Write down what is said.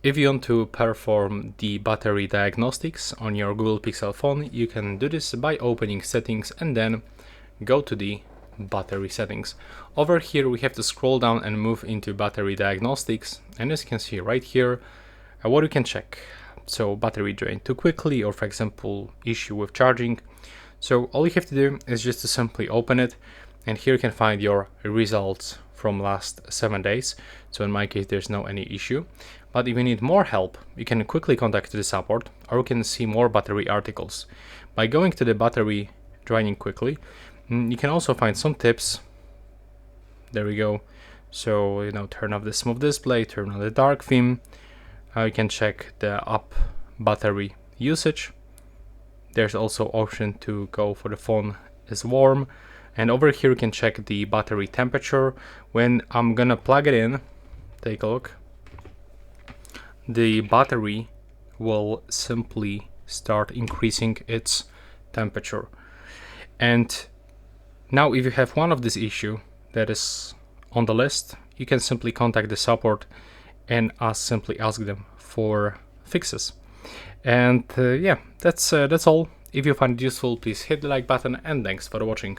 If you want to perform the battery diagnostics on your Google Pixel phone, you can do this by opening settings and then go to the battery settings. Over here we have to scroll down and move into battery diagnostics, and as you can see right here, what you can check. So battery drained too quickly, or for example issue with charging. So all you have to do is just to simply open it, and here you can find your results from last 7 days. So in my case there's no any issue, but if you need more help you can quickly contact the support, or you can see more battery articles. By going to the battery draining quickly, you can also find some tips. There we go. So turn off the smooth display, turn on the dark theme. You can check the up battery usage. There's also option to go for the phone is warm, and over here you can check the battery temperature. When I'm gonna plug it in, take a look, the battery will simply start increasing its temperature. And now if you have one of this issue that is on the list, you can simply contact the support and simply ask them for fixes. And yeah, that's all. If you find it useful, please hit the like button, and thanks for watching.